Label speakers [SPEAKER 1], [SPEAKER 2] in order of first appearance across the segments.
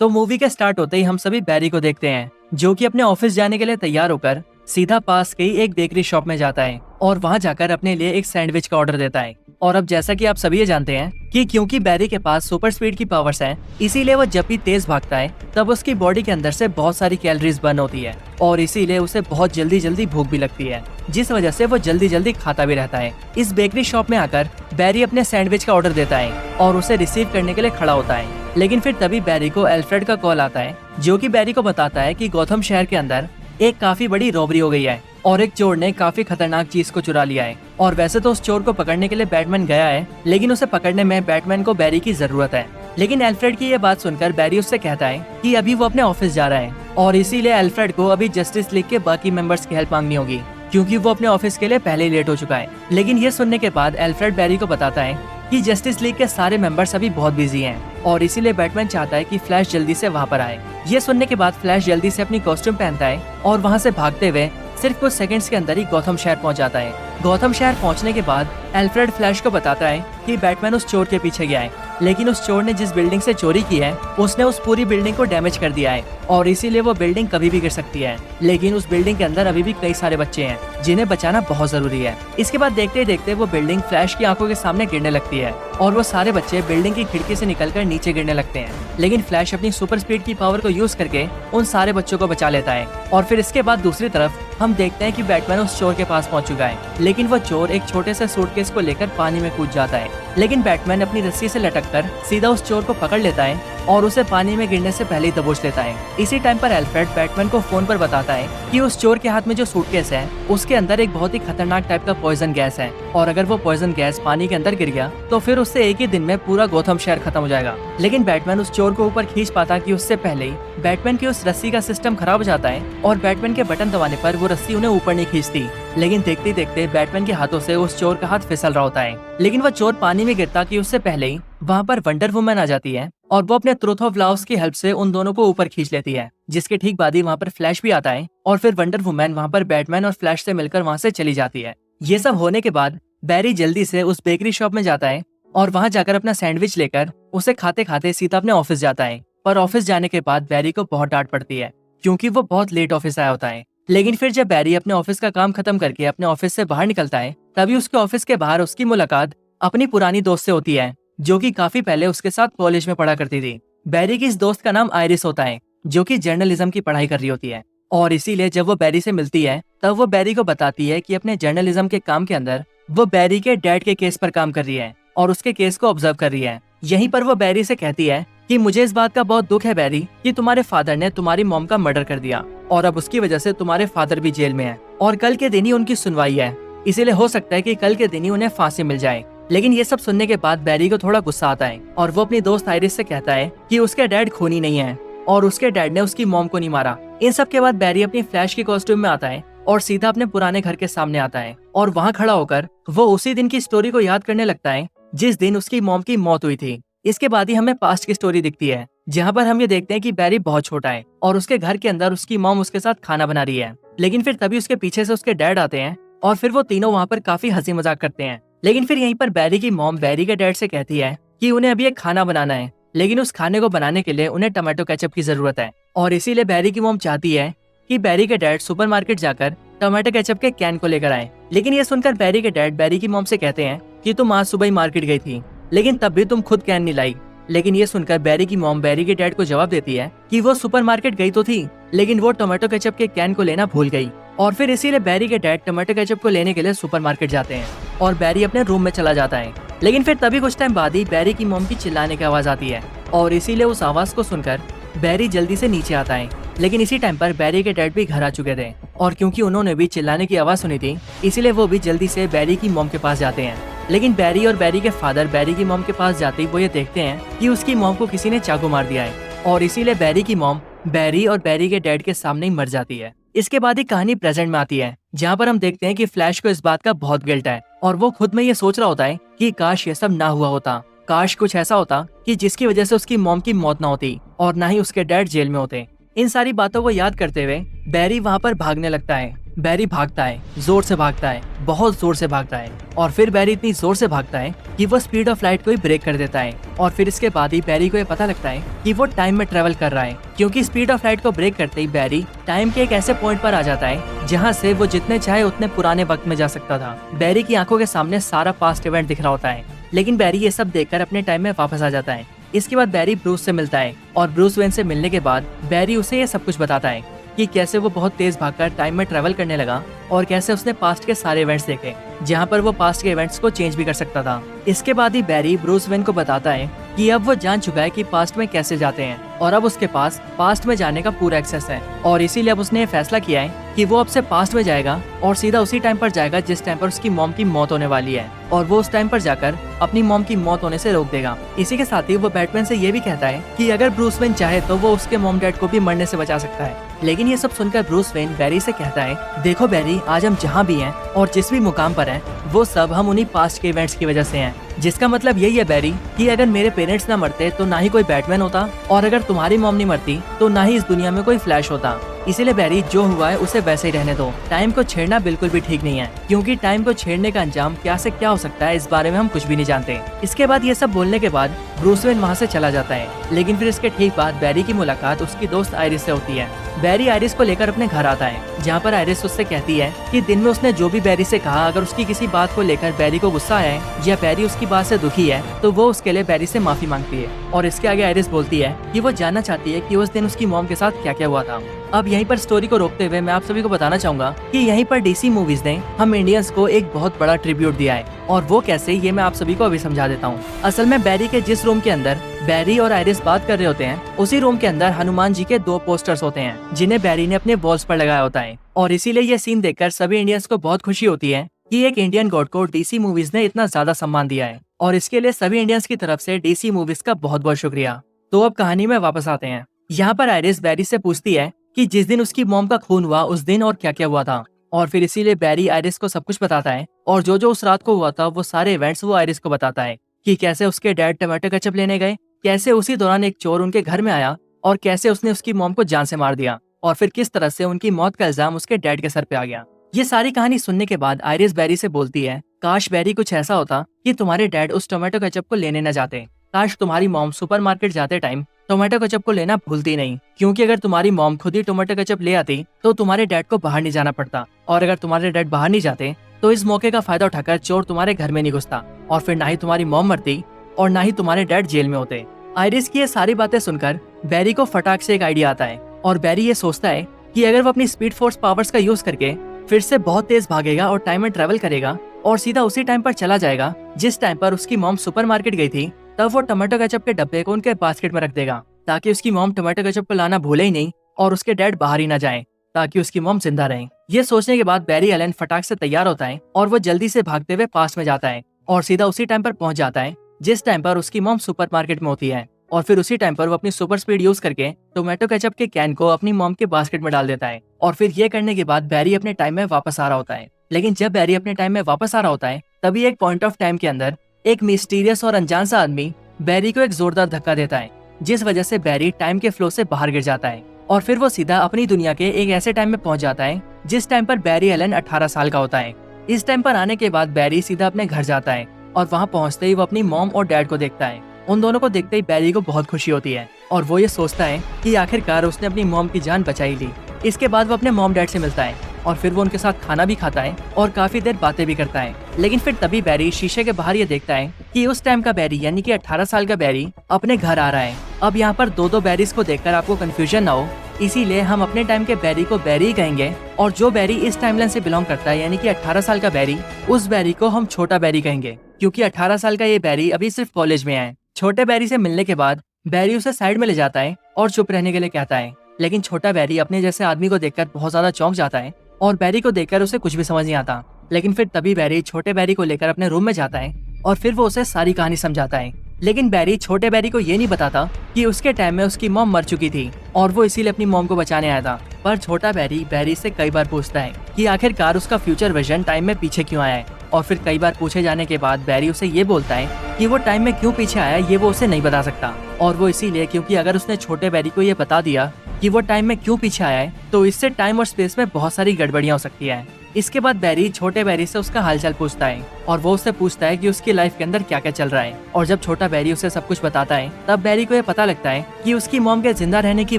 [SPEAKER 1] तो मूवी के स्टार्ट होते ही हम सभी बैरी को देखते हैं जो कि अपने ऑफिस जाने के लिए तैयार होकर सीधा पास के ही एक बेकरी शॉप में जाता है और वहां जाकर अपने लिए एक सैंडविच का ऑर्डर देता है। और अब जैसा कि आप सभी ये जानते हैं कि क्योंकि बैरी के पास सुपर स्पीड की पावर्स हैं, इसीलिए वो जब भी तेज भागता है तब उसकी बॉडी के अंदर से बहुत सारी कैलोरीज बर्न होती है और इसीलिए उसे बहुत जल्दी जल्दी भूख भी लगती है, जिस वजह से वो जल्दी जल्दी खाता भी रहता है। इस बेकरी शॉप में आकर बैरी अपने सैंडविच का ऑर्डर देता है और उसे रिसीव करने के लिए खड़ा होता है। लेकिन फिर तभी बैरी को एल्फ्रेड का कॉल आता है जो कि बैरी को बताता है कि गौथम शहर के अंदर एक काफी बड़ी रॉबरी हो गई है और एक चोर ने काफी खतरनाक चीज को चुरा लिया है। और वैसे तो उस चोर को पकड़ने के लिए बैटमैन गया है, लेकिन उसे पकड़ने में बैटमैन को बैरी की जरूरत है। लेकिन एल्फ्रेड की ये बात सुनकर बैरी उससे कहता है कि अभी वो अपने ऑफिस जा रहा है और इसीलिए एल्फ्रेड को अभी जस्टिस लीग के बाकी मेंबर्स की हेल्प मांगनी होगी क्योंकि वो अपने ऑफिस के लिए पहले ही लेट हो चुका है। लेकिन ये सुनने के बाद एल्फ्रेड बैरी को बताता है कि जस्टिस लीग के सारे मेंबर्स अभी बहुत बिजी हैं और इसीलिए बैटमैन चाहता है कि फ्लैश जल्दी से वहाँ पर आए। ये सुनने के बाद फ्लैश जल्दी से अपनी कॉस्ट्यूम पहनता है और वहाँ से भागते हुए सिर्फ कुछ सेकंड्स के अंदर ही गौथम शहर पहुँच जाता है। गौथम शहर पहुँचने के बाद एल्फ्रेड फ्लैश को बताता है कि बैटमैन उस चोर के पीछे गया है, लेकिन उस चोर ने जिस बिल्डिंग से चोरी की है उसने उस पूरी बिल्डिंग को डैमेज कर दिया है और इसीलिए वो बिल्डिंग कभी भी गिर सकती है। लेकिन उस बिल्डिंग के अंदर अभी भी कई सारे बच्चे हैं जिन्हें बचाना बहुत जरूरी है। इसके बाद देखते देखते वो बिल्डिंग फ्लैश की आंखों के सामने गिरने लगती है और वो सारे बच्चे बिल्डिंग की खिड़की से निकलकर नीचे गिरने लगते हैं। लेकिन फ्लैश अपनी सुपर स्पीड की पावर को यूज करके उन सारे बच्चों को बचा लेता है। और फिर इसके बाद दूसरी तरफ हम देखते हैं कि बैटमैन उस चोर के पास पहुंच चुका है, लेकिन वो चोर एक छोटे से सूटकेस को लेकर पानी में कूद जाता है। लेकिन बैटमैन अपनी रस्सी से लटककर सीधा उस चोर को पकड़ लेता है और उसे पानी में गिरने से पहले ही दबोच लेता है। इसी टाइम पर एल्फ्रेड बैटमैन को फोन पर बताता है कि उस चोर के हाथ में जो सूटकेस है उसके अंदर एक बहुत ही खतरनाक टाइप का पॉइजन गैस है और अगर वो पॉइजन गैस पानी के अंदर गिर गया तो फिर उससे एक ही दिन में पूरा गौथम शहर खत्म हो जाएगा। लेकिन बैटमैन उस चोर को ऊपर खींच पाता कि उससे पहले ही बैटमैन की उस रस्सी का सिस्टम खराब हो जाता है और बैटमैन के बटन दबाने पर वो रस्सी उन्हें ऊपर नहीं खींचती। लेकिन देखते देखते बैटमैन के हाथों से उस चोर का हाथ फिसल रहा होता है, लेकिन वो चोर पानी में गिरता कि उससे पहले ही वहाँ पर वंडर वुमन आ जाती है और वो अपने ट्रूथ ऑफ लव्स की हेल्प से उन दोनों को ऊपर खींच लेती है। जिसके ठीक बाद ही वहाँ पर फ्लैश भी आता है और फिर वंडर वुमन वहाँ पर बैटमैन और फ्लैश से मिलकर वहाँ से चली जाती है। ये सब होने के बाद बैरी जल्दी से उस बेकरी शॉप में जाता है और वहाँ जाकर अपना सैंडविच लेकर उसे खाते खाते सीधा अपने ऑफिस जाता है। पर ऑफिस जाने के बाद बैरी को बहुत डांट पड़ती है क्योंकि वो बहुत लेट ऑफिस आया होता है। लेकिन फिर जब बैरी अपने ऑफिस का काम खत्म करके अपने ऑफिस से बाहर निकलता है तभी उसके ऑफिस के बाहर उसकी मुलाकात अपनी पुरानी दोस्त से होती है जो कि काफी पहले उसके साथ कॉलेज में पढ़ा करती थी। बैरी की इस दोस्त का नाम आयरिस होता है जो कि जर्नलिज्म की पढ़ाई कर रही होती है और इसीलिए जब वो बैरी से मिलती है तब वो बैरी को बताती है कि अपने जर्नलिज्म के काम के अंदर वो बैरी के डैड के केस पर काम कर रही है और उसके केस को ऑब्जर्व कर रही है। यहीं पर वो बैरी से कहती है कि मुझे इस बात का बहुत दुख है बैरी कि तुम्हारे फादर ने तुम्हारी मॉम का मर्डर कर दिया और अब उसकी वजह से तुम्हारे फादर भी जेल में है और कल के दिन ही उनकी सुनवाई है, इसीलिए हो सकता है कि कल के दिन ही उन्हें फांसी मिल जाए। लेकिन ये सब सुनने के बाद बैरी को थोड़ा गुस्सा आता है और वो अपनी दोस्त आयरिस से कहता है कि उसके डैड खूनी नहीं है और उसके डैड ने उसकी मॉम को नहीं मारा। इन सब के बाद बैरी अपनी फ्लैश की कॉस्ट्यूम में आता है और सीधा अपने पुराने घर के सामने आता है और वहाँ खड़ा होकर वो उसी दिन की स्टोरी को याद करने लगता है जिस दिन उसकी मॉम की मौत हुई थी। इसके बाद ही हमें पास्ट की स्टोरी दिखती है जहाँ पर हम ये देखते हैं कि बैरी बहुत छोटा है और उसके घर के अंदर उसकी मॉम उसके साथ खाना बना रही है। लेकिन फिर तभी उसके पीछे से उसके डैड आते हैं और फिर वो तीनों वहाँ पर काफी हंसी मजाक करते हैं। लेकिन फिर यहीं पर बैरी की मॉम बैरी के डैड से कहती है कि उन्हें अभी एक खाना बनाना है, लेकिन उस खाने को बनाने के लिए उन्हें टमाटो केचप की जरूरत है और इसीलिए बैरी की मॉम चाहती है कि बैरी के डैड सुपरमार्केट जाकर टमाटो केचप के कैन को लेकर आए। लेकिन ये सुनकर बैरी के डैड बैरी की मॉम से कहते हैं कि तुम आज सुबह ही मार्केट गई थी लेकिन तब भी तुम खुद कैन नहीं लाई। लेकिन ये सुनकर बैरी की मॉम बैरी के डैड को जवाब देती है कि वो सुपरमार्केट गई तो थी लेकिन वो टोमेटो केचप के कैन को लेना भूल गई और फिर इसीलिए बैरी के डैड टोमेटो केचप को लेने के लिए सुपरमार्केट जाते हैं और बैरी अपने रूम में चला जाता है। लेकिन फिर तभी कुछ टाइम बाद ही बैरी की मॉम की चिल्लाने की आवाज आती है और इसीलिए उस आवाज को सुनकर बैरी जल्दी से नीचे आता है। लेकिन इसी टाइम पर बैरी के डैड भी घर आ चुके थे और क्योंकि उन्होंने भी चिल्लाने की आवाज सुनी थी इसीलिए वो भी जल्दी से बैरी की मॉम के पास जाते हैं। लेकिन बैरी और बैरी के फादर बैरी की मॉम के पास जाते ही वो ये देखते हैं कि उसकी मॉम को किसी ने चाकू मार दिया है और इसीलिए बैरी की मॉम बैरी और बैरी के डैड के सामने ही मर जाती है। इसके बाद ही कहानी प्रेजेंट में आती है जहाँ पर हम देखते हैं कि फ्लैश को इस बात का बहुत गिल्ट है और वो खुद में ये सोच रहा होता है कि काश ये सब ना हुआ होता, काश कुछ ऐसा होता कि जिसकी वजह से उसकी मॉम की मौत ना होती और ना ही उसके डैड जेल में होते। इन सारी बातों को याद करते हुए बैरी वहाँ पर भागने लगता है। बैरी भागता है, जोर से भागता है, बहुत जोर से भागता है और फिर बैरी इतनी जोर से भागता है कि वो स्पीड ऑफ लाइट को ही ब्रेक कर देता है। और फिर इसके बाद ही बैरी को ये पता लगता है कि वो टाइम में ट्रेवल कर रहा है, क्योंकि स्पीड ऑफ लाइट को ब्रेक करते ही बैरी टाइम के एक ऐसे पॉइंट पर आ जाता है जहाँ से वो जितने चाहे उतने पुराने वक्त में जा सकता था। बैरी की आंखों के सामने सारा पास्ट इवेंट दिख रहा होता है, लेकिन बैरी ये सब देखकर अपने टाइम में वापस आ जाता है। इसके बाद बैरी ब्रूस से मिलता है और ब्रूस वेन से मिलने के बाद बैरी उसे ये सब कुछ बताता है कि कैसे वो बहुत तेज भागकर टाइम में ट्रेवल करने लगा और कैसे उसने पास्ट के सारे इवेंट्स देखे जहाँ पर वो पास्ट के इवेंट्स को चेंज भी कर सकता था। इसके बाद ही बैरी ब्रूस वेन को बताता है कि अब वो जान चुका है कि पास्ट में कैसे जाते हैं और अब उसके पास पास्ट में जाने का पूरा एक्सेस है और इसीलिए अब उसने ये फैसला किया है कि वो अब से पास्ट में जाएगा और सीधा उसी टाइम पर जाएगा जिस टाइम पर उसकी मॉम की मौत होने वाली है और वो उस टाइम पर जाकर अपनी मॉम की मौत होने से रोक देगा। इसी के साथ ही वो बैटमैन से ये भी कहता है कि अगर ब्रूस वेन चाहे तो वो उसके मॉम डैड को भी मरने से बचा सकता है। लेकिन ये सब सुनकर ब्रूस वेन बैरी से कहता है, देखो बैरी, आज हम जहाँ भी हैं और जिस भी मुकाम पर हैं वो सब हम उन्हीं पास्ट के इवेंट्स की वजह से हैं। जिसका मतलब यही है बैरी कि अगर मेरे पेरेंट्स ना मरते तो ना ही कोई बैटमैन होता और अगर तुम्हारी मॉम नहीं मरती तो ना ही इस दुनिया में कोई फ्लैश होता। इसीलिए बैरी, जो हुआ है उसे वैसे ही रहने दो। टाइम को छेड़ना बिल्कुल भी ठीक नहीं है, क्योंकि टाइम को छेड़ने का अंजाम क्या से क्या हो सकता है इस बारे में हम कुछ भी नहीं जानते। इसके बाद ये सब बोलने के बाद ब्रूस वेन वहाँ से चला जाता है, लेकिन फिर इसके ठीक बाद बैरी की मुलाकात उसकी दोस्त आयरिस से होती है। बैरी आयरिस को लेकर अपने घर आता है, जहाँ पर आयरिस उससे कहती है कि दिन में उसने जो भी बैरी से कहा, अगर उसकी किसी बात को लेकर बैरी को गुस्सा है या बैरी उसकी बात से दुखी है तो वो उसके लिए बैरी से माफी मांगती है। और इसके आगे आयरिस बोलती है कि वो जानना चाहती है कि उस दिन उसकी मॉम के साथ क्या क्या हुआ था। अब यहीं पर स्टोरी को रोकते हुए मैं आप सभी को बताना चाहूंगा कि यहीं पर डीसी मूवीज ने हम इंडियंस को एक बहुत बड़ा ट्रिब्यूट दिया है और वो कैसे, ये मैं आप सभी को अभी समझा देता हूँ। असल में बैरी के जिस रूम के अंदर बैरी और आयरिस बात कर रहे होते हैं उसी रूम के अंदर हनुमान जी के 2 पोस्टर्स होते हैं जिन्हें बैरी ने अपने वॉल्स पर लगाया होता है और इसीलिए ये सीन देखकर सभी इंडियंस को बहुत खुशी होती है कि एक इंडियन गॉड को डीसी मूवीज ने इतना ज्यादा सम्मान दिया है और इसके लिए सभी इंडियंस की तरफ से डीसी मूवीज का बहुत बहुत शुक्रिया। तो अब कहानी में वापस आते हैं। यहाँ पर आयरिस बैरी से पूछती है कि जिस दिन उसकी मॉम का खून हुआ उस दिन और क्या क्या हुआ था और फिर इसीलिए बैरी आयरिस को सब कुछ बताता है और जो उस रात को हुआ था वो सारे इवेंट्स वो आयरिस को बताता है कि कैसे उसके डैड टमाटो केचप लेने गए, कैसे उसी दौरान एक चोर उनके घर में आया और कैसे उसने उसकी मॉम को जान से मार दिया और फिर किस तरह से उनकी मौत का इल्जाम उसके डैड के सर पे आ गया। ये सारी कहानी सुनने के बाद आयरिस बैरी से बोलती है, काश बैरी कुछ ऐसा होता कि तुम्हारे डैड उस टोमेटो केचप को लेने न जाते। काश तुम्हारी मॉम सुपरमार्केट जाते टाइम टोमेटो केचप को लेना भूलती नहीं, क्योंकि अगर तुम्हारी मॉम खुद ही टोमेटो केचप ले आती तो तुम्हारे डैड को बाहर नहीं जाना पड़ता और अगर तुम्हारे डैड बाहर नहीं जाते तो इस मौके का फायदा उठाकर चोर तुम्हारे घर में नहीं घुसता और फिर ना ही तुम्हारी मॉम मरती और ना ही तुम्हारे डैड जेल में होते। आयरिस की ये सारी बातें सुनकर बैरी को फटाक से एक आइडिया आता है और बैरी ये सोचता है कि अगर वो अपनी स्पीड फोर्स पावर्स का यूज करके फिर से बहुत तेज भागेगा और टाइम में ट्रेवल करेगा और सीधा उसी टाइम पर चला जाएगा जिस टाइम पर उसकी मॉम सुपरमार्केट गई थी, तब वो टमाटो केचप के डब्बे को उनके बास्केट में रख देगा ताकि उसकी मॉम टमाटो केचप को लाना भूले ही नहीं और उसके डैड बाहर ही ना जाए ताकि उसकी मॉम जिंदा रहे। ये सोचने के बाद बैरी एलन फटाक से तैयार होता है और वो जल्दी से भागते हुए पास्ट में जाता है और सीधा उसी टाइम पर पहुंच जाता है जिस टाइम पर उसकी मॉम सुपरमार्केट में होती है और फिर उसी टाइम पर वो अपनी सुपर स्पीड यूज करके टोमेटो केचप के कैन को अपनी मॉम के बास्केट में डाल देता है और फिर ये करने के बाद बैरी अपने टाइम में वापस आ रहा होता है। लेकिन जब बैरी अपने टाइम में वापस आ रहा होता है तभी एक पॉइंट ऑफ टाइम के अंदर एक मिस्टीरियस और अनजान सा आदमी बैरी को एक जोरदार धक्का देता है, जिस वजह से बैरी टाइम के फ्लो से बाहर गिर जाता है और फिर वो सीधा अपनी दुनिया के एक ऐसे टाइम में पहुंच जाता है जिस टाइम पर बैरी एलन 18 साल का होता है। इस टाइम पर आने के बाद बैरी सीधा अपने घर जाता है और वहाँ पहुँचते ही वो अपनी मॉम और डैड को देखता है। उन दोनों को देखते ही बैरी को बहुत खुशी होती है और वो ये सोचता है कि आखिरकार उसने अपनी मॉम की जान बचाई ली। इसके बाद वो अपने मॉम डैड से मिलता है और फिर वो उनके साथ खाना भी खाता है और काफी देर बातें भी करता है। लेकिन फिर तभी बैरी शीशे के बाहर ये देखता है कि उस टाइम का बैरी यानी कि 18 साल का बैरी अपने घर आ रहा है। अब यहाँ पर दो बैरीज को देखकर आपको कंफ्यूजन ना हो, इसीलिए हम अपने टाइम के बैरी को बैरी ही कहेंगे और जो बैरी इस टाइमलाइन से बिलोंग करता है यानी कि 18 साल का बैरी, उस बैरी को हम छोटा बैरी कहेंगे क्योंकि 18 साल का ये बैरी अभी सिर्फ कॉलेज में है। छोटे बैरी से मिलने के बाद बैरी उसे साइड में ले जाता है और चुप रहने के लिए कहता है, लेकिन छोटा बैरी अपने जैसे आदमी को देखकर बहुत ज्यादा चौंक जाता है और बैरी को देखकर उसे कुछ भी समझ नहीं आता। लेकिन फिर तभी बैरी छोटे बैरी को लेकर अपने रूम में जाता है और फिर वो उसे सारी कहानी समझाता है। लेकिन बैरी छोटे बैरी को ये नहीं बताता कि उसके टाइम में उसकी मॉम मर चुकी थी और वो इसीलिए अपनी मॉम को बचाने आया था। पर छोटा बैरी से कई बार पूछता है कि आखिरकार उसका फ्यूचर विजन टाइम में पीछे क्यों आया है और फिर कई बार पूछे जाने के बाद बैरी उसे ये बोलता है कि वो टाइम में क्यों पीछे आया ये वो उसे नहीं बता सकता और वो इसीलिए क्योंकि अगर उसने छोटे बैरी को ये बता दिया कि वो टाइम में क्यों पीछे आया है, तो इससे टाइम और स्पेस में बहुत सारी गड़बड़ियां हो सकती है। इसके बाद बैरी छोटे बैरी से उसका हालचाल पूछता है और वो उससे पूछता है कि उसकी लाइफ के अंदर क्या क्या चल रहा है। और जब छोटा बैरी उसे सब कुछ बताता है तब बैरी को ये पता लगता है कि उसकी मॉम के जिंदा रहने की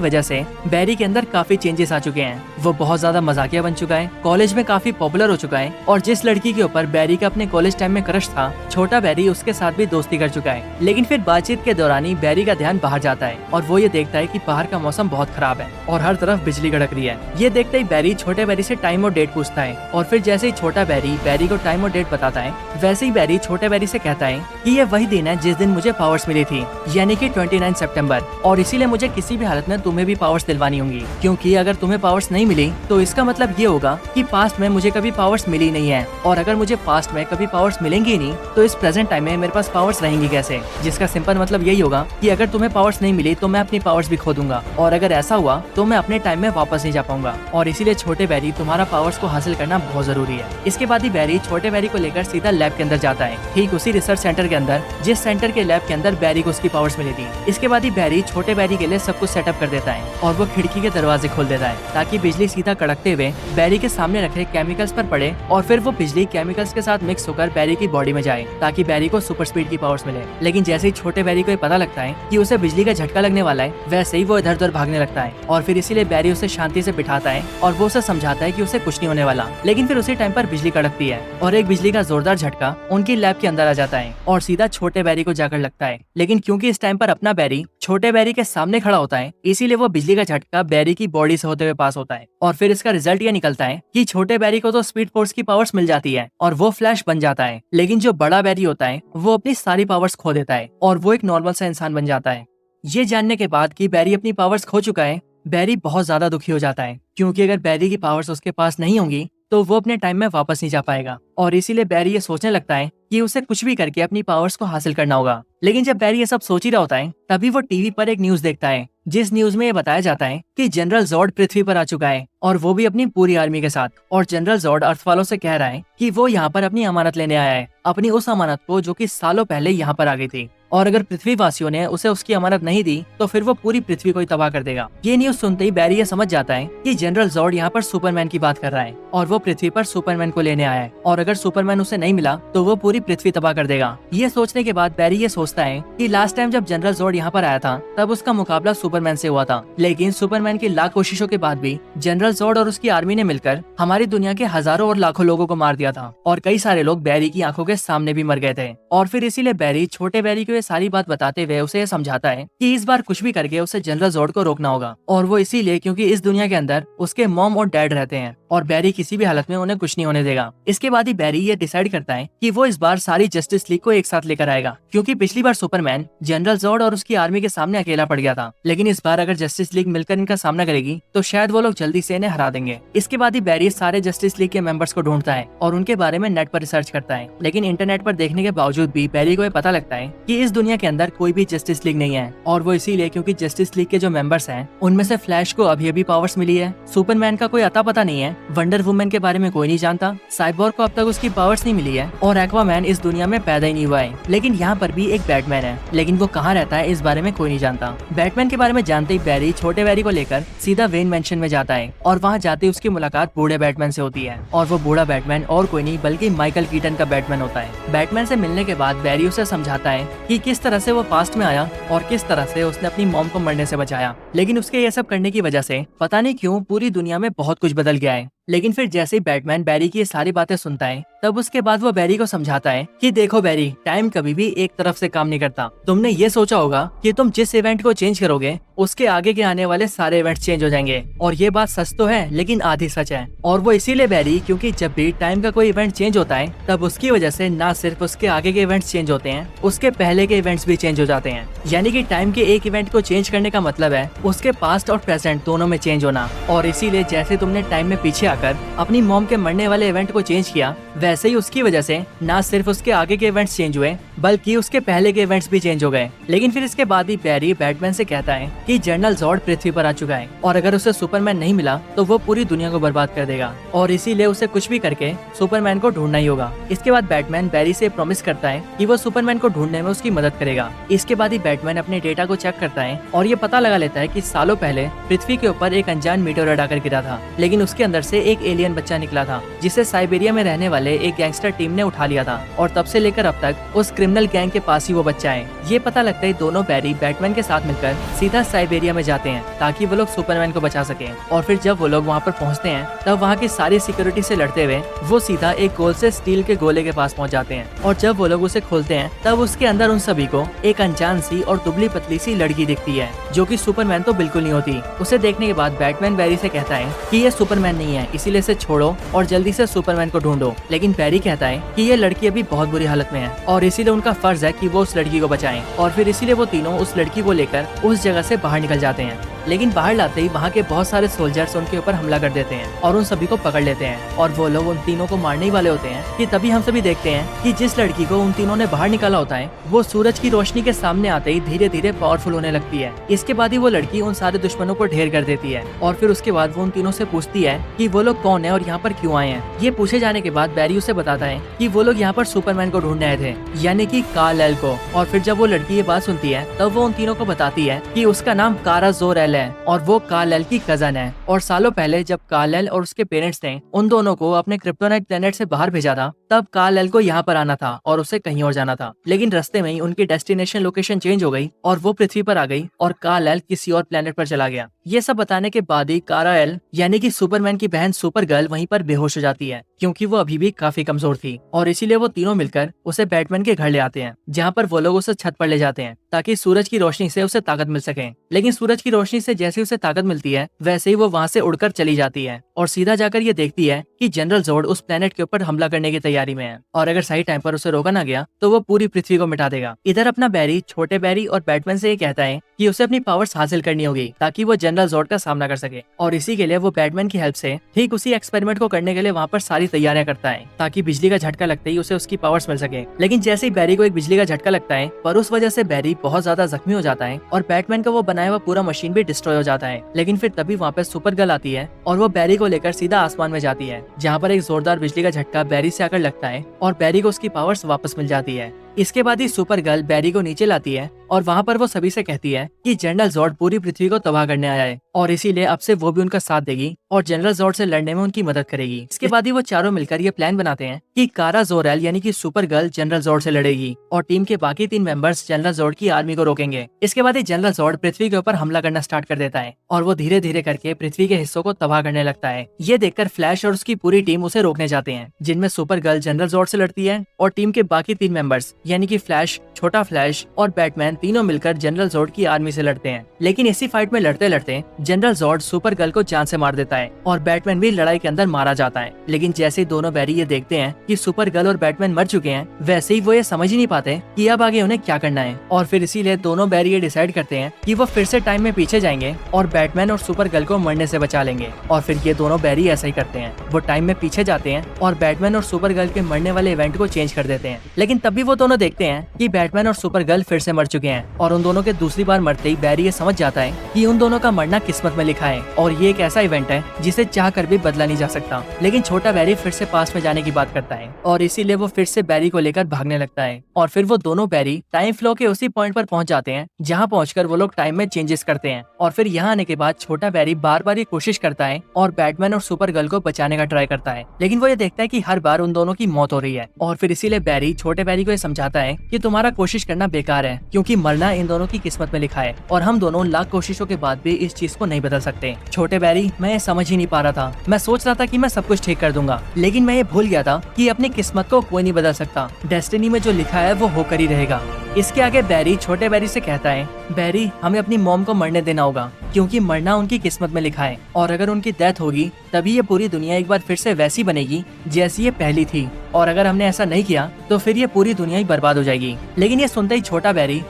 [SPEAKER 1] वजह से बैरी के अंदर काफी चेंजेस आ चुके हैं। वो बहुत ज्यादा मजाकिया बन चुका है, कॉलेज में काफी पॉपुलर हो चुका है और जिस लड़की के ऊपर बैरी का अपने कॉलेज टाइम में क्रश था, छोटा बैरी उसके साथ भी दोस्ती कर चुका है। लेकिन फिर बातचीत के दौरान ही बैरी का ध्यान बाहर जाता है और वो ये देखता है कि बाहर का मौसम बहुत खराब है और हर तरफ बिजली कड़क रही है। ये देखते ही बैरी छोटे बैरी से टाइम और डेट पूछता है और फिर जैसे ही छोटा बैरी को टाइम और डेट बताता है, वैसे ही बैरी छोटे बैरी से कहता है कि ये वही दिन है जिस दिन मुझे पावर्स मिली थी, यानी कि 29 सितंबर, और इसीलिए मुझे किसी भी हालत में तुम्हें भी पावर्स दिलवानी होंगी, क्योंकि अगर तुम्हें पावर्स नहीं मिली तो इसका मतलब ये होगा कि पास्ट में मुझे कभी पावर्स मिली नहीं है, और अगर मुझे पास्ट में कभी पावर्स मिलेंगी ही नहीं तो इस प्रेजेंट टाइम में मेरे पास पावर्स रहेंगी कैसे। जिसका सिंपल मतलब यही होगा कि अगर तुम्हें पावर्स नहीं मिली तो मैं अपनी पावर्स भी खो दूंगा, और अगर ऐसा हुआ तो मैं अपने टाइम में वापस नहीं जा पाऊंगा, और इसीलिए छोटे बैरी तुम्हारा पावर्स को हासिल करना बहुत जरूरी है। इसके बाद ही बैरी छोटे बैरी को लेकर सीधा लैब के अंदर जाता है, ठीक उसी रिसर्च सेंटर के अंदर जिस सेंटर के लैब के अंदर बैरी को उसकी पावर्स मिली थी। इसके बाद ही बैरी छोटे बैरी के लिए सब कुछ सेटअप कर देता है और वो खिड़की के दरवाजे खोल देता है ताकि बिजली सीधा कड़कते हुए बैरी के सामने रखे केमिकल्स पर पड़े और फिर वो बिजली केमिकल्स के साथ मिक्स होकर बैरी की बॉडी में जाए ताकि बैरी को सुपर स्पीड की पावर्स मिले। लेकिन जैसे ही छोटे बैरी को पता लगता है कि उसे बिजली का झटका लगने वाला है, वैसे ही वो इधर उधर भागने लगता है और फिर इसीलिए बैरी उसे शांति से बिठाता है और वो उसे समझाता है कि उसे कुछ नहीं होने वाला। लेकिन फिर उसी टाइम पर बिजली कड़कती है और एक बिजली का जोरदार झटका उनकी लैब के अंदर आ जाता है और सीधा छोटे बैरी को जाकर लगता है। लेकिन क्योंकि इस टाइम पर अपना बैरी छोटे बैरी के सामने खड़ा होता है, इसीलिए वो बिजली का झटका बैरी की बॉडी से होते हुए पास होता है और फिर इसका रिजल्ट ये निकलता है कि छोटे बैरी को तो स्पीड फोर्स की पावर्स मिल जाती है और वो फ्लैश बन जाता है, लेकिन जो बड़ा बैरी होता है वो अपनी सारी पावर्स खो देता है और वो एक नॉर्मल सा इंसान बन जाता है। ये जानने के बाद कि बैरी अपनी पावर्स खो चुका है, बैरी बहुत ज्यादा दुखी हो जाता है, क्योंकि अगर बैरी की पावर्स उसके पास नहीं होंगी तो वो अपने टाइम में वापस नहीं जा पाएगा, और इसीलिए बैरी ये सोचने लगता है कि उसे कुछ भी करके अपनी पावर्स को हासिल करना होगा। लेकिन जब बैरी ये सब सोच ही रहा होता है, तभी वो टीवी पर एक न्यूज देखता है जिस न्यूज में ये बताया जाता है कि जनरल जॉर्ड पृथ्वी पर आ चुका है और वो भी अपनी पूरी आर्मी के साथ। और जनरल जॉर्ड अर्थ वालों से कह रहा है कि वो यहाँ पर अपनी अमानत लेने आया है, अपनी उस अमानत को जो कि सालों पहले यहाँ पर आ गई थी, और अगर पृथ्वी वासियों ने उसे उसकी अमानत नहीं दी तो फिर वो पूरी पृथ्वी को ही तबाह कर देगा। ये न्यूज सुनते ही बैरी ये समझ जाता है कि जनरल जॉर्ड यहाँ पर सुपरमैन की बात कर रहा है और वो पृथ्वी पर सुपरमैन को लेने आया है, और अगर सुपरमैन उसे नहीं मिला तो वो पूरी पृथ्वी तबाह कर देगा। ये सोचने के बाद बैरी ये सोचता है कि लास्ट टाइम जब जनरल जॉर्ड यहाँ पर आया था तब उसका मुकाबला सुपरमैन से हुआ था, लेकिन सुपरमैन की लाख कोशिशों के बाद भी जनरल जॉर्ड और उसकी आर्मी ने मिलकर हमारी दुनिया के हजारों और लाखों लोगों को मार दिया था और कई सारे लोग बैरी की आंखों के सामने भी मर गए थे। और फिर इसीलिए बैरी छोटे बैरी को ये सारी बात बताते हुए उसे ये समझाता है कि इस बार कुछ भी करके उसे जनरल जॉर्ड को रोकना होगा, और वो इसीलिए क्योंकि इस दुनिया के अंदर उसके मॉम और डैड रहते हैं और बैरी किसी भी हालत में उन्हें कुछ नहीं होने देगा। इसके बाद ही बैरी ये डिसाइड करता है कि वो इस बार सारी जस्टिस लीग को एक साथ लेकर आएगा, क्योंकि पिछली बार सुपरमैन जनरल जॉर्ड और उसकी आर्मी के सामने अकेला पड़ गया था, लेकिन इस बार अगर जस्टिस लीग मिलकर इनका सामना करेगी तो शायद वो लोग जल्दी से इन्हें हरा देंगे। इसके बाद ही बैरी सारे जस्टिस लीग के मेंबर्स को ढूंढता है और उनके बारे में नेट पर रिसर्च करता है, लेकिन इंटरनेट पर देखने के बावजूद भी बैरी को ये पता लगता है कि इस दुनिया के अंदर कोई भी जस्टिस लीग नहीं है, और वो इसीलिए क्योंकि जस्टिस लीग के जो मेंबर्स हैं उनमें से फ्लैश को अभी अभी पावर्स मिली है, सुपरमैन का कोई अता पता नहीं है, वंडर वुमन के बारे में कोई नहीं जानता, साइबोर्ग को अब तक उसकी पावर्स नहीं मिली है, और एक्वामैन इस दुनिया में पैदा ही नहीं हुआ है। लेकिन यहाँ पर भी एक बैटमैन है, लेकिन वो कहाँ रहता है इस बारे में कोई नहीं जानता। बैटमैन के बारे में जानते ही बैरी छोटे बैरी को लेकर सीधा वेन मैंशन में जाता है और वहाँ जाते ही उसकी मुलाकात बूढ़े बैटमैन से होती है, और वो बूढ़ा बैटमैन और कोई नहीं बल्कि माइकल कीटन का बैटमैन होता है। बैटमैन से मिलने के बाद बैरी उसे समझाता है कि किस तरह से वो पास्ट में आया और किस तरह से उसने अपनी मॉम को मरने से बचाया, लेकिन उसके ये सब करने की वजह से पता नहीं क्यों पूरी दुनिया में बहुत कुछ बदल गया है। लेकिन फिर जैसे ही बैटमैन बैरी की ये सारी बातें सुनता है, तब उसके बाद वो बैरी को समझाता है कि देखो बैरी, टाइम कभी भी एक तरफ से काम नहीं करता। तुमने ये सोचा होगा कि तुम जिस इवेंट को चेंज करोगे उसके आगे के आने वाले सारे इवेंट्स चेंज हो जाएंगे, और ये बात सच तो है लेकिन आधी सच है। और वो इसीलिए बैरी क्योंकि जब भी टाइम का कोई इवेंट चेंज होता है तब उसकी वजह से न सिर्फ उसके आगे के इवेंट्स चेंज होते हैं, उसके पहले के इवेंट्स भी चेंज हो जाते हैं। यानी कि टाइम के एक इवेंट को चेंज करने का मतलब है उसके पास्ट और प्रेजेंट दोनों में चेंज होना। और इसीलिए जैसे तुमने टाइम में पीछे जाकर अपनी मॉम के मरने वाले इवेंट को चेंज किया, वैसे ही उसकी वजह से न सिर्फ उसके आगे के इवेंट्स चेंज हुए बल्कि उसके पहले के इवेंट्स भी चेंज हो गए। लेकिन फिर इसके बाद ही बैरी बैटमैन से कहता है कि जनरल जॉर्ड पृथ्वी पर आ चुका है और अगर उसे सुपरमैन नहीं मिला तो वो पूरी दुनिया को बर्बाद कर देगा और इसीलिए उसे कुछ भी करके सुपरमैन को ढूंढना ही होगा। इसके बाद बैटमैन बैरी से प्रॉमिस करता है कि वो सुपरमैन को ढूंढने में उसकी मदद करेगा। इसके बाद ही बैटमैन अपने डेटा को चेक करता है और ये पता लगा लेता है कि सालों पहले पृथ्वी के ऊपर एक अनजान मीटेओराइट आकर गिरा था, लेकिन उसके अंदर से एक एलियन बच्चा निकला था जिसे साइबेरिया में रहने वाले एक गैंगस्टर टीम ने उठा लिया था और तब से लेकर अब तक उस क्रिमिनल गैंग के पास ही वो बच्चा है। ये पता लगता है दोनों बैरी बैटमैन के साथ मिलकर सीधा साइबेरिया में जाते हैं ताकि वो लोग सुपरमैन को बचा सके। और फिर जब वो लोग वहाँ पर पहुँचते हैं तब वहाँ की सारी सिक्योरिटी से लड़ते हुए वो सीधा एक गोल से स्टील के गोले के पास पहुँच जाते हैं और जब वो लोग उसे खोलते हैं तब उसके अंदर उन सभी को एक अनजान सी और दुबली पतली सी लड़की दिखती है जो कि सुपरमैन तो बिल्कुल नहीं होती। उसे देखने के बाद बैटमैन बैरी से कहता है कि ये सुपरमैन नहीं है, इसीलिए इसे छोड़ो और जल्दी से सुपरमैन को ढूंढो। लेकिन बैरी कहता है कि ये लड़की अभी बहुत बुरी हालत में है और इसीलिए उनका फर्ज है कि वो उस लड़की को बचाएं। और फिर इसीलिए वो तीनों उस लड़की को लेकर उस जगह से बाहर निकल जाते हैं। लेकिन बाहर लाते ही वहाँ के बहुत सारे सोल्जर्स उनके ऊपर हमला कर देते हैं और उन सभी को पकड़ लेते हैं और वो लोग उन तीनों को मारने ही वाले होते हैं कि तभी हम सभी देखते हैं कि जिस लड़की को उन तीनों ने बाहर निकाला होता है वो सूरज की रोशनी के सामने आते ही धीरे धीरे पावरफुल होने लगती है। इसके बाद ही वो लड़की उन सारे दुश्मनों को ढेर कर देती है और फिर उसके बाद वो उन तीनों से पूछती है कि वो लोग कौन है और यहाँ पर क्यों आए हैं। ये पूछे जाने के बाद बैरी उसे बताता है कि वो लोग यहाँ पर सुपरमैन को ढूंढने आए थे, यानी कि कार्ल-एल को। और फिर जब वो लड़की ये बात सुनती है तब वो उन तीनों को बताती है कि उसका नाम कारा जोर-एल है और वो कार्ल-एल की कजन है और सालों पहले जब कार्ल-एल और उसके पेरेंट्स ने उन दोनों को अपने क्रिप्टोनाइट प्लेनेट से बाहर भेजा था तब कार्ल-एल को यहाँ पर आना था और उसे कहीं और जाना था। लेकिन रास्ते में ही उनकी डेस्टिनेशन लोकेशन चेंज हो गई और वो पृथ्वी पर आ गई और कार्ल-एल किसी और प्लेनेट पर चला गया। ये सब बताने के बाद ही कारा-एल यानी कि सुपरमैन की बहन सुपर गर्ल वहीं पर बेहोश हो जाती है क्योंकि वो अभी भी काफी कमजोर थी और इसीलिए वो तीनों मिलकर उसे बैटमैन के घर ले आते हैं जहाँ पर वो लोग उसे छत पर ले जाते हैं ताकि सूरज की रोशनी से उसे ताकत मिल सके। लेकिन सूरज की रोशनी से जैसे उसे ताकत मिलती है वैसे ही वो वहाँ से उड़कर चली जाती है और सीधा जाकर ये देखती है कि जनरल जोर्ड उस प्लेनेट के ऊपर हमला करने की तैयारी में है और अगर सही टाइम पर उसे रोका ना गया तो वो पूरी पृथ्वी को मिटा देगा। इधर अपना बैरी छोटे बैरी और बैटमैन से ये कहता है कि उसे अपनी पावर्स हासिल करनी होगी ताकि वो जनरल जोर्ड का सामना कर सके और इसी के लिए वो बैटमैन की हेल्प से ठीक उसी एक्सपेरिमेंट को करने के लिए वहाँ पर सारी तैयारियां करता है ताकि बिजली का झटका लगते ही उसे उसकी पावर्स मिल सके। लेकिन जैसे ही बैरी को एक बिजली का झटका लगता है पर उस वजह से बैरी बहुत ज्यादा जख्मी हो जाता है और बैटमैन का वो बनाया हुआ पूरा मशीन भी डिस्ट्रॉय हो जाता है। लेकिन फिर तभी वहाँ पे सुपर गर्ल आती है और वो बैरी को लेकर सीधा आसमान में जाती है जहाँ पर एक जोरदार बिजली का झटका बैरी से आकर लगता है और बैरी को उसकी पावर्स वापस मिल जाती है। इसके बाद ही सुपर गर्ल बैरी को नीचे लाती है और वहाँ पर वो सभी से कहती है कि जनरल जोर्ड पूरी पृथ्वी को तबाह करने आया है और इसीलिए अब से वो भी उनका साथ देगी और जनरल जोर्ड से लड़ने में उनकी मदद करेगी। इसके बाद ही वो चारों मिलकर ये प्लान बनाते हैं कि कारा जोर-एल यानी कि सुपर गर्ल जनरल जोर्ड से लड़ेगी और टीम के बाकी 3 मेंबर्स जनरल जोर्ड की आर्मी को रोकेंगे। इसके बाद ही जनरल जोर्ड पृथ्वी के ऊपर हमला करना स्टार्ट कर देता है और वो धीरे धीरे करके पृथ्वी के हिस्सों को तबाह करने लगता है। ये देखकर फ्लैश और उसकी पूरी टीम उसे रोकने जाते हैं जिनमें सुपर गर्ल जनरल जोर्ड से लड़ती है और टीम के बाकी 3 मेंबर्स यानी कि फ्लैश, छोटा फ्लैश और बैटमैन तीनों मिलकर जनरल जोर्ड की आर्मी से लड़ते हैं। लेकिन इसी फाइट में लड़ते लड़ते जनरल जोर्ड सुपर गर्ल को जान से मार देता है और बैटमैन भी लड़ाई के अंदर मारा जाता है। लेकिन जैसे ही दोनों बैरी ये देखते हैं कि सुपर गर्ल और बैटमैन मर चुके हैं वैसे ही वो ये समझ ही नहीं पाते कि अब आगे उन्हें क्या करना है और फिर इसीलिए दोनों बैरी ये डिसाइड करते हैं कि वो फिर से टाइम में पीछे जाएंगे और बैटमैन और सुपर गर्ल को मरने से बचा लेंगे। और फिर ये दोनों बैरी ऐसा ही करते हैं, वो टाइम में पीछे जाते हैं और बैटमैन और सुपर गर्ल के मरने वाले इवेंट को चेंज कर देते हैं। लेकिन तभी वो दोनों देखते हैं कि बैटमैन और सुपर गर्ल फिर से मर चुके हैं और उन दोनों के दूसरी बार मरते ही बैरी ये समझ जाता है कि उन दोनों का मरना किस्मत में लिखा है और ये एक ऐसा इवेंट है जिसे चाह कर भी बदला नहीं जा सकता। लेकिन छोटा बैरी फिर से पास में जाने की बात करता है और इसीलिए वो फिर से बैरी को लेकर भागने लगता है और फिर वो दोनों बैरी टाइम फ्लो के उसी पॉइंट पर पहुंच जाते हैं जहां पहुंचकर वो लोग टाइम में चेंजेस करते हैं। और फिर यहाँ आने के बाद छोटा बैरी बार बार ये कोशिश करता है और बैटमैन और सुपर गर्ल को बचाने का ट्राई करता है, लेकिन वो ये देखता है कि हर बार उन दोनों की मौत हो रही है और फिर इसीलिए बैरी छोटे बैरी को ये समझाता है कि तुम्हारा कोशिश करना बेकार है क्योंकि मरना इन दोनों की किस्मत में लिखा है और हम दोनों लाख कोशिशों के बाद भी इस चीज को नहीं बदल सकते। छोटे बैरी, मैं ये समझ ही नहीं पा रहा था, मैं सोच रहा था कि मैं सब कुछ ठीक कर दूंगा लेकिन मैं ये भूल गया था कि अपनी किस्मत को कोई नहीं बदल सकता, डेस्टिनी में जो लिखा है वो होकर ही रहेगा। इसके आगे बैरी छोटे बैरी से कहता है, बैरी हमें अपनी मॉम को मरने देना होगा क्योंकि मरना उनकी किस्मत में लिखा है और अगर उनकी डेथ होगी तभी ये पूरी दुनिया एक बार फिर से वैसी बनेगी जैसी ये पहली थी, और अगर हमने ऐसा नहीं किया तो फिर ये पूरी दुनिया ही बर्बाद हो जाएगी। लेकिन ये सुनते ही छोटा बैरी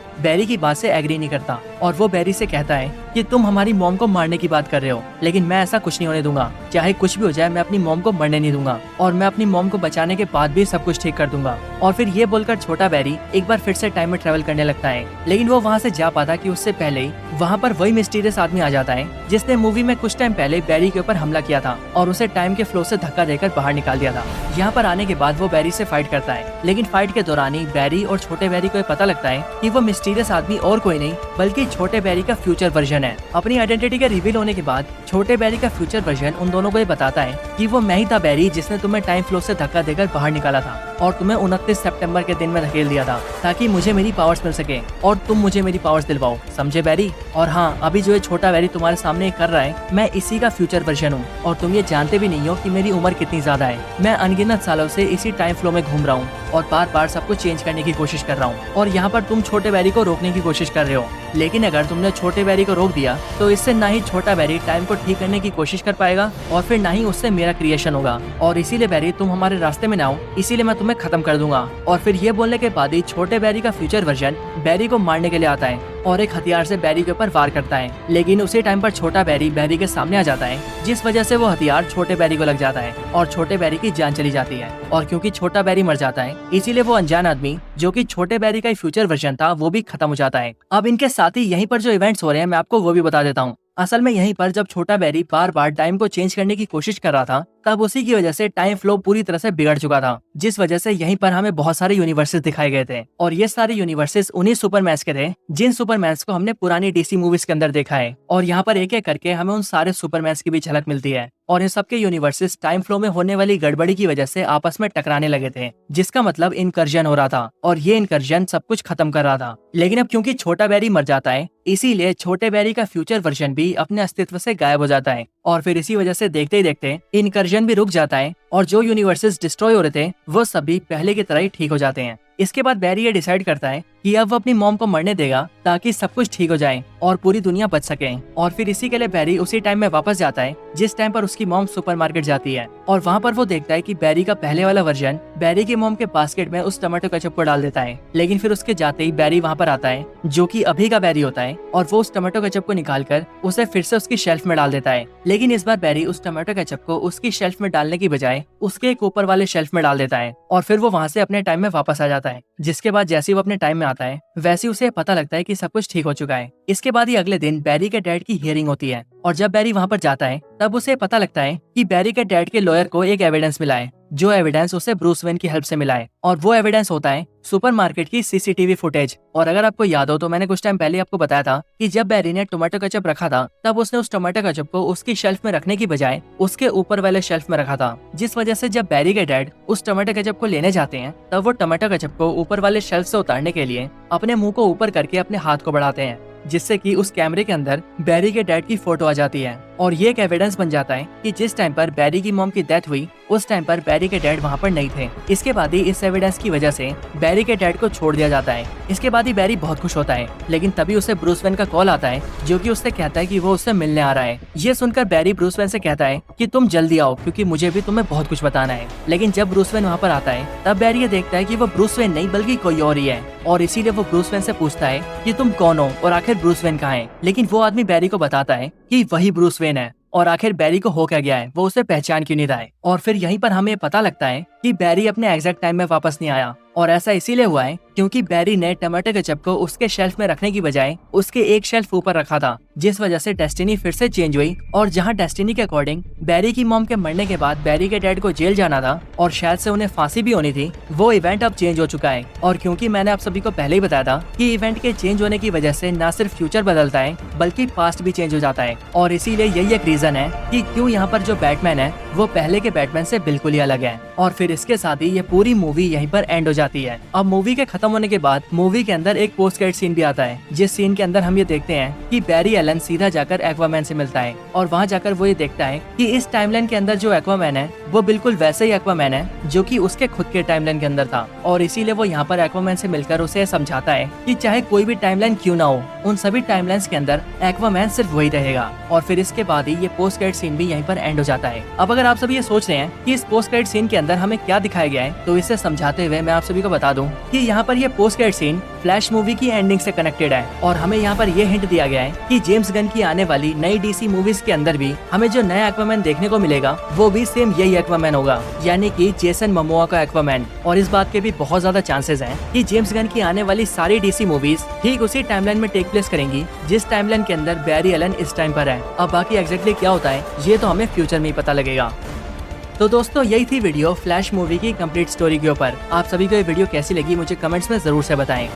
[SPEAKER 1] की बात से एग्री नहीं करता और वो बैरी से कहता है कि तुम हमारी मॉम को मारने की बात कर रहे हो, लेकिन मैं ऐसा कुछ नहीं होने दूंगा। चाहे कुछ भी हो जाए मैं अपनी मॉम को मरने नहीं दूंगा और मैं अपनी मॉम को बचाने के बाद भी सब कुछ ठीक कर दूंगा। और फिर ये बोलकर छोटा बैरी एक बार फिर से टाइम में ट्रेवल करने लगता है, लेकिन वो वहाँ से जा पाता कि उससे पहले ही वहाँ पर वही मिस्टीरियस आदमी आ जाता है जिसने मूवी में कुछ टाइम पहले बैरी के ऊपर हमला किया था और उसे टाइम के फ्लो से धक्का देकर बाहर निकाल दिया था। यहाँ पर आने के बाद वो बैरी से फाइट करता है, लेकिन फाइट के दौरान ही बैरी और छोटे बैरी को पता लगता है कि वो मिस्टीरियस आदमी और कोई नहीं बल्कि छोटे बैरी का फ्यूचर वर्जन है। अपनी आइडेंटिटी का रिवील होने के बाद छोटे बैरी का फ्यूचर वर्जन उन दोनों को ये बताता है कि वो मैं ही था बैरी जिसने तुम्हें टाइम फ्लो से धक्का देकर बाहर निकाला था और तुम्हें 29 सितंबर के दिन में धकेल दिया था ताकि मुझे मेरी पावर्स मिल सके और तुम मुझे मेरी पावर्स दिलवाओ, समझे बैरी? और हाँ, अभी जो ये छोटा बैरी तुम्हारे सामने कर रहा है मैं इसी का फ्यूचर वर्जन हूँ और तुम ये जानते भी नहीं हो कि मेरी उम्र कितनी ज्यादा है। मैं अनगिनत सालों से इसी टाइम फ्लो में घूम रहा हूँ और बार बार सब कुछ चेंज करने की कोशिश कर रहा हूँ और यहाँ पर तुम छोटे बैरी को रोकने की कोशिश कर रहे हो, लेकिन अगर तुमने छोटे बैरी को रोक दिया तो इससे ना ही छोटा बैरी टाइम को ठीक करने की कोशिश कर पाएगा और फिर ना ही उससे मेरा क्रिएशन होगा और इसीलिए बैरी तुम हमारे रास्ते में ना हो, इसीलिए मैं तुम्हें खत्म कर दूंगा। और फिर ये बोलने के बाद ही छोटे बैरी का फ्यूचर वर्जन बैरी को मारने के लिए आता है और एक हथियार से बैरी के ऊपर वार करता है, लेकिन उसी टाइम पर छोटा बैरी के सामने आ जाता है जिस वजह से वो हथियार छोटे बैरी को लग जाता है और छोटे बैरी की जान चली जाती है। और क्योंकि छोटा बैरी मर जाता है इसीलिए वो अनजान आदमी जो कि छोटे बैरी का फ्यूचर वर्जन था वो भी खत्म हो जाता है। अब इनके साथ ही यहीं पर जो इवेंट्स हो रहे हैं मैं आपको वो भी बता देता हूँ। असल में यहीं पर जब छोटा बैरी बार बार टाइम को चेंज करने की कोशिश कर रहा था तब उसी की वजह से टाइम फ्लो पूरी तरह से बिगड़ चुका था, जिस वजह से यहीं पर हमें बहुत सारे यूनिवर्सेस दिखाए गए थे और ये सारे यूनिवर्सेस उन्हीं सुपरमैन्स के थे जिन सुपरमैन्स को हमने पुरानी डीसी मूवीज के अंदर देखा है। और यहाँ पर एक एक करके हमें उन सारे सुपरमैन्स की भी झलक मिलती है और इन सबके यूनिवर्सेस टाइम फ्लो में होने वाली गड़बड़ी की वजह से आपस में टकराने लगे थे, जिसका मतलब इनकर्जन हो रहा था और ये इनकर्जन सब कुछ खत्म कर रहा था। लेकिन अब क्योंकि छोटा बैरी मर जाता है इसीलिए छोटे बैरी का फ्यूचर वर्जन भी अपने अस्तित्व से गायब हो जाता है और फिर इसी वजह से देखते ही देखते इनकर्जन भी रुक जाता है और जो यूनिवर्सेस डिस्ट्रॉय हो रहे थे वो सभी पहले की तरह ही ठीक हो जाते हैं। इसके बाद बैरी ये डिसाइड करता है कि अब वो अपनी मॉम को मरने देगा ताकि सब कुछ ठीक हो जाए और पूरी दुनिया बच सके। और फिर इसी के लिए बैरी उसी टाइम में वापस जाता है जिस टाइम पर उसकी मॉम सुपरमार्केट जाती है और वहाँ पर वो देखता है कि बैरी का पहले वाला वर्जन बैरी की मॉम के बास्केट में उस टमाटो केचप को डाल देता है। लेकिन फिर उसके जाते ही बैरी वहाँ पर आता है जो कि अभी का बैरी होता है और वो उस टमाटो केचप को निकालकर उसे फिर से उसकी शेल्फ में डाल देता है। लेकिन इस बार बैरी उस टमाटो केचप को उसकी शेल्फ में डालने की बजाय उसके एक ऊपर वाले शेल्फ में डाल देता है और फिर वो वहाँ से अपने टाइम में वापस आ जाता है। जिसके बाद जैसे ही वो अपने टाइम में आता है वैसे उसे पता लगता है कि सब कुछ ठीक हो चुका है। इसके बाद ही अगले दिन बैरी के डैड की हियरिंग होती है और जब बैरी वहाँ पर जाता है तब उसे पता लगता है कि बैरी के डैड के लॉयर को एक एविडेंस मिला है, जो एविडेंस उसे ब्रूस वेन की हेल्प से मिला है और वो एविडेंस होता है सुपरमार्केट की सीसीटीवी फुटेज। और अगर आपको याद हो तो मैंने कुछ टाइम पहले आपको बताया था कि जब बैरी ने टोमेटो केचप रखा था तब उसने उस टोमेटो केचप को उसकी शेल्फ में रखने की बजाय उसके ऊपर वाले शेल्फ में रखा था, जिस वजह से जब बैरी के डैड उस टोमेटो केचप को लेने जाते हैं तब वो टोमेटो केचप को ऊपर वाले शेल्फ से उतारने के लिए अपने मुंह को ऊपर करके अपने हाथ को बढ़ाते हैं, जिससे कि उस कैमरे के अंदर बैरी के डैड की फोटो आ जाती है और ये एक एविडेंस बन जाता है कि जिस टाइम पर बैरी की मॉम की डेथ हुई उस टाइम पर बैरी के डैड वहाँ पर नहीं थे। इसके बाद ही इस एविडेंस की वजह से बैरी के डैड को छोड़ दिया जाता है। इसके बाद ही बैरी बहुत खुश होता है, लेकिन तभी उसे ब्रूस वेन का कॉल आता है जो कि उससे कहता है कि वो उससे मिलने आ रहा है। ये सुनकर बैरी ब्रूस वेन से कहता है कि तुम जल्दी आओ क्योंकि मुझे भी तुम्हें बहुत कुछ बताना है। लेकिन जब ब्रूस वेन वहाँ पर आता है तब बैरी ये देखता है कि वो ब्रूस वेन नहीं बल्कि कोई और ही है और इसीलिए वो ब्रूस वेन से पूछता है कि तुम कौन हो और आखिर ब्रूस वेन कहाँ है। लेकिन वो आदमी बैरी को बताता है कि वही ब्रूस वेन है और आखिर बैरी को हो क्या गया है, वो उसे पहचान क्यों नहीं रहा है। और फिर यहीं पर हमें पता लगता है कि बैरी अपने एग्जैक्ट टाइम में वापस नहीं आया और ऐसा इसीलिए हुआ है क्योंकि बैरी ने टमाटर केचप को उसके शेल्फ में रखने की बजाय उसके एक शेल्फ ऊपर रखा था, जिस वजह से डेस्टिनी फिर से चेंज हुई। और जहां डेस्टिनी के अकॉर्डिंग बैरी की मॉम के मरने के बाद बैरी के डैड को जेल जाना था और शायद से उन्हें फांसी भी होनी थी, वो इवेंट अब चेंज हो चुका है। और क्योंकि मैंने आप सभी को पहले ही बताया था कि इवेंट के चेंज होने की वजह से न सिर्फ फ्यूचर बदलता है बल्कि पास्ट भी चेंज हो जाता है और इसीलिए यही एक रीजन है कि क्यों यहाँ पर जो बैटमैन है वो पहले के बैटमैन से बिल्कुल ही अलग है। और फिर इसके साथ ही ये पूरी मूवी यहीं पर एंड हो जाती है। अब मूवी के खत्म होने के बाद मूवी के अंदर एक पोस्ट क्रेडिट सीन भी आता है, जिस सीन के अंदर हम ये देखते हैं कि बैरी एलन सीधा जाकर एक्वामैन से मिलता है और वहाँ जाकर वो ये देखता है कि इस टाइमलाइन के अंदर जो एक्वामैन है वो बिल्कुल वैसे ही एक्वामैन है जो कि उसके खुद के टाइमलाइन के अंदर था, और इसीलिए वो यहाँ पर एक्वामैन से मिलकर उसे समझाता है कि चाहे कोई भी टाइमलाइन क्यों ना हो, उन सभी टाइमलाइंस के अंदर एक्वामैन सिर्फ वही रहेगा। और फिर इसके बाद ही ये पोस्ट क्रेडिट सीन भी यहीं पर एंड हो जाता है। अब अगर आप सभी ये सोच रहे हैं कि इस पोस्ट क्रेडिट सीन के अंदर हमें क्या दिखाया गया है, तो इसे समझाते हुए मैं आप सभी को बता दूं कि यहाँ पर ये post credit scene flash movie की एंडिंग से कनेक्टेड है, और हमें यहाँ पर ये हिंट दिया गया है कि जेम्स गन की आने वाली नई डीसी मूवीज के अंदर भी हमें जो नया एक्वामैन देखने को मिलेगा वो भी सेम यही एक्वामैन होगा, यानी कि जेसन मोमोआ का एक्वामैन। और इस बात के भी बहुत ज्यादा चांसेस हैं कि जेम्स गन की आने वाली सारी डीसी मूवीज ठीक उसी टाइमलाइन में टेक प्लेस करेंगी जिस टाइमलाइन के अंदर बैरी एलन इस टाइम पर है। अब बाकी एग्जैक्टली क्या होता है ये तो हमें फ्यूचर में ही पता लगेगा। तो दोस्तों यही थी वीडियो फ्लैश मूवी की कंप्लीट स्टोरी के ऊपर। आप सभी को ये वीडियो कैसी लगी मुझे कमेंट्स में जरूर से बताएं।